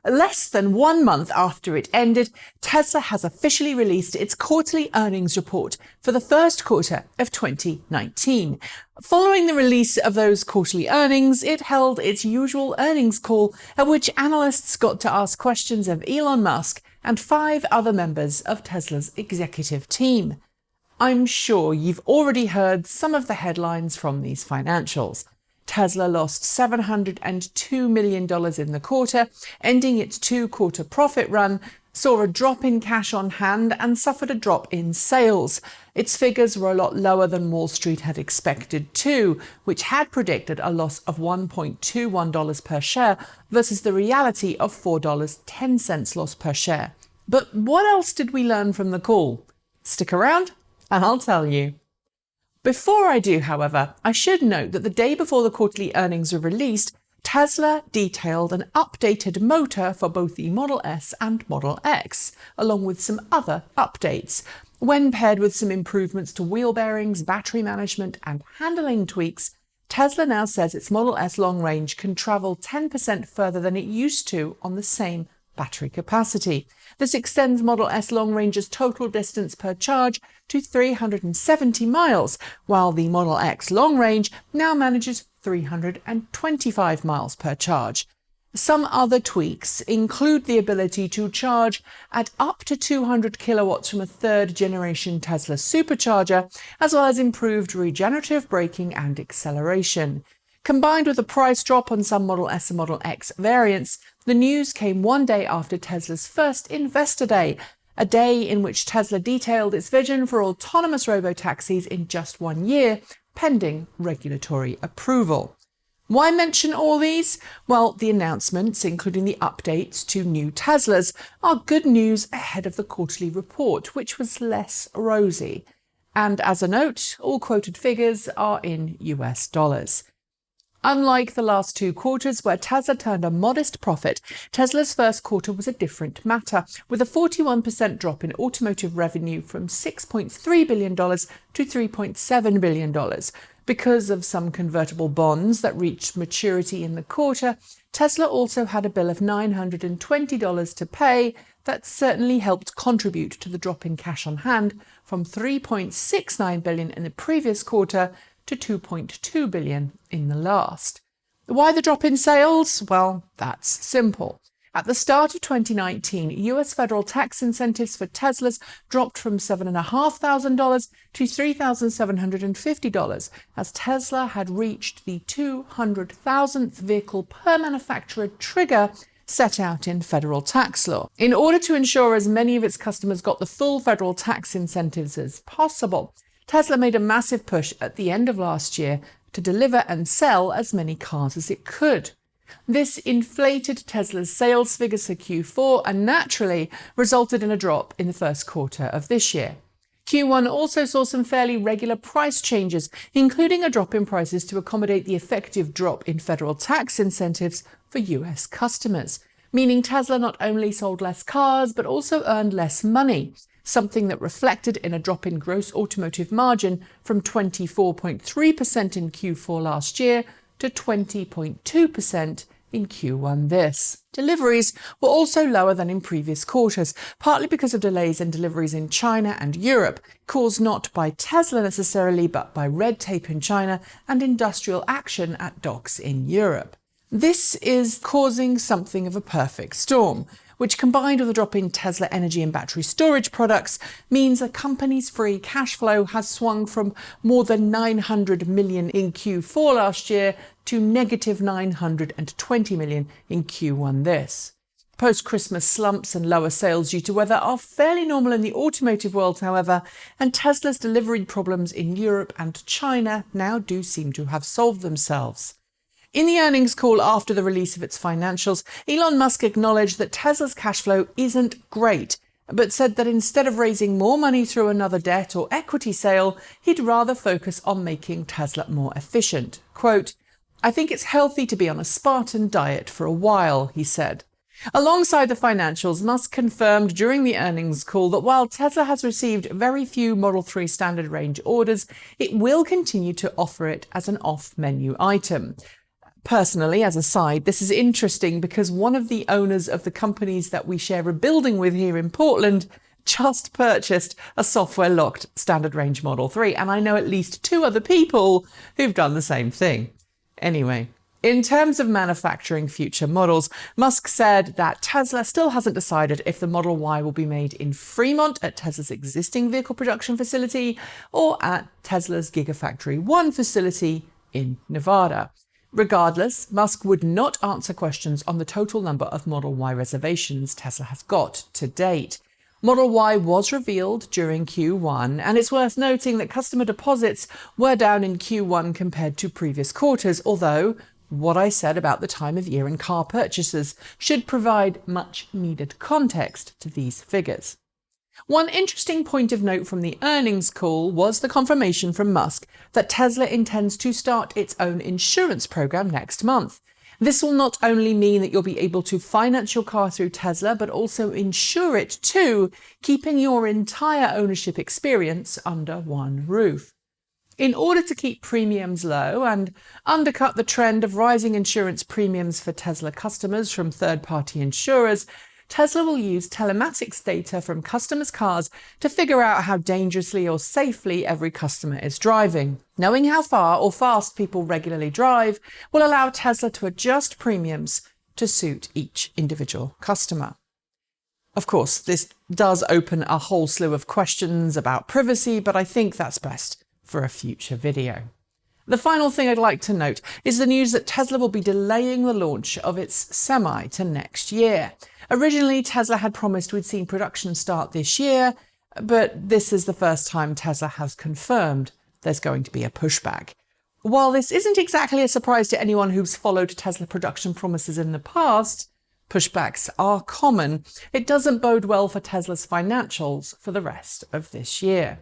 Less than 1 month after it ended, Tesla has officially released its quarterly earnings report for the first quarter of 2019. Following the release of those quarterly earnings, it held its usual earnings call at which analysts got to ask questions of Elon Musk and 5 other members of Tesla's executive team. I'm sure you've already heard some of the headlines from these financials. Tesla lost $702 million in the quarter, ending its 2-quarter profit run, saw a drop in cash on hand and suffered a drop in sales. Its figures were a lot lower than Wall Street had expected too, which had predicted a loss of $1.21 per share versus the reality of $4.10 loss per share. But what else did we learn from the call? Stick around and I'll tell you. Before I do, however, I should note that the day before the quarterly earnings were released, Tesla detailed an updated motor for both the Model S and Model X, along with some other updates. When paired with some improvements to wheel bearings, battery management, and handling tweaks, Tesla now says its Model S long range can travel 10% further than it used to on the same battery capacity. This extends Model S long range's total distance per charge to 370 miles, while the Model X long range now manages 325 miles per charge. Some other tweaks include the ability to charge at up to 200 kilowatts from a third-generation Tesla supercharger, as well as improved regenerative braking and acceleration. Combined with a price drop on some Model S and Model X variants, the news came one day after Tesla's first Investor Day, a day in which Tesla detailed its vision for autonomous robotaxis in just 1 year, pending regulatory approval. Why mention all these? Well, the announcements, including the updates to new Teslas, are good news ahead of the quarterly report, which was less rosy. And as a note, all quoted figures are in US dollars. Unlike the last 2 quarters where Tesla turned a modest profit, Tesla's first quarter was a different matter, with a 41% drop in automotive revenue from $6.3 billion to $3.7 billion. Because of some convertible bonds that reached maturity in the quarter, Tesla also had a bill of $920 to pay that certainly helped contribute to the drop in cash on hand from $3.69 billion in the previous quarter to $2.2 billion in the last. Why the drop in sales? Well, that's simple. At the start of 2019, US federal tax incentives for Teslas dropped from $7,500 to $3,750 as Tesla had reached the 200,000th vehicle per manufacturer trigger set out in federal tax law. In order to ensure as many of its customers got the full federal tax incentives as possible, Tesla made a massive push at the end of last year to deliver and sell as many cars as it could. This inflated Tesla's sales figures for Q4 and naturally resulted in a drop in the first quarter of this year. Q1 also saw some fairly regular price changes, including a drop in prices to accommodate the effective drop in federal tax incentives for US customers, meaning Tesla not only sold less cars but also earned less money, something that reflected in a drop in gross automotive margin from 24.3% in Q4 last year to 20.2% in Q1 this. Deliveries were also lower than in previous quarters, partly because of delays in deliveries in China and Europe, caused not by Tesla necessarily, but by red tape in China and industrial action at docks in Europe. This is causing something of a perfect storm, which combined with a drop in Tesla energy and battery storage products means the company's free cash flow has swung from more than $900 million in Q4 last year to negative $920 million in Q1 this. Post-Christmas slumps and lower sales due to weather are fairly normal in the automotive world, however, and Tesla's delivery problems in Europe and China now do seem to have solved themselves. In the earnings call after the release of its financials, Elon Musk acknowledged that Tesla's cash flow isn't great, but said that instead of raising more money through another debt or equity sale, he'd rather focus on making Tesla more efficient. Quote, "I think it's healthy to be on a Spartan diet for a while," he said. Alongside the financials, Musk confirmed during the earnings call that while Tesla has received very few Model 3 standard range orders, it will continue to offer it as an off-menu item. Personally, as a side, this is interesting because one of the owners of the companies that we share a building with here in Portland just purchased a software-locked standard range Model 3, and I know at least 2 other people who've done the same thing. Anyway, in terms of manufacturing future models, Musk said that Tesla still hasn't decided if the Model Y will be made in Fremont at Tesla's existing vehicle production facility or at Tesla's Gigafactory 1 facility in Nevada. Regardless, Musk would not answer questions on the total number of Model Y reservations Tesla has got to date. Model Y was revealed during Q1, and it's worth noting that customer deposits were down in Q1 compared to previous quarters, although what I said about the time of year and car purchases should provide much needed context to these figures. One interesting point of note from the earnings call was the confirmation from Musk that Tesla intends to start its own insurance program next month. This will not only mean that you'll be able to finance your car through Tesla, but also insure it too, keeping your entire ownership experience under one roof. In order to keep premiums low and undercut the trend of rising insurance premiums for Tesla customers from third-party insurers, Tesla will use telematics data from customers' cars to figure out how dangerously or safely every customer is driving. Knowing how far or fast people regularly drive will allow Tesla to adjust premiums to suit each individual customer. Of course, this does open a whole slew of questions about privacy, but I think that's best for a future video. The final thing I'd like to note is the news that Tesla will be delaying the launch of its Semi to next year. Originally, Tesla had promised we'd seen production start this year, but this is the first time Tesla has confirmed there's going to be a pushback. While this isn't exactly a surprise to anyone who's followed Tesla production promises in the past, pushbacks are common. It doesn't bode well for Tesla's financials for the rest of this year.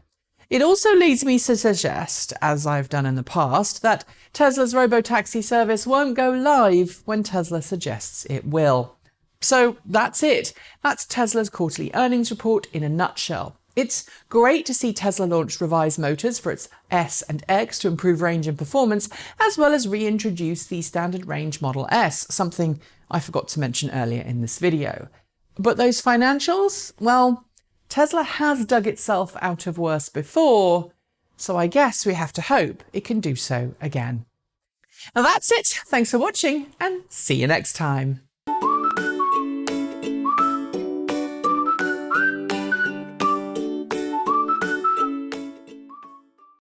It also leads me to suggest, as I've done in the past, that Tesla's robotaxi service won't go live when Tesla suggests it will. So that's it. That's Tesla's quarterly earnings report in a nutshell. It's great to see Tesla launch revised motors for its S and X to improve range and performance, as well as reintroduce the standard range Model S, something I forgot to mention earlier in this video. But those financials? Well, Tesla has dug itself out of worse before, so I guess we have to hope it can do so again. Now that's it. Thanks for watching, and see you next time.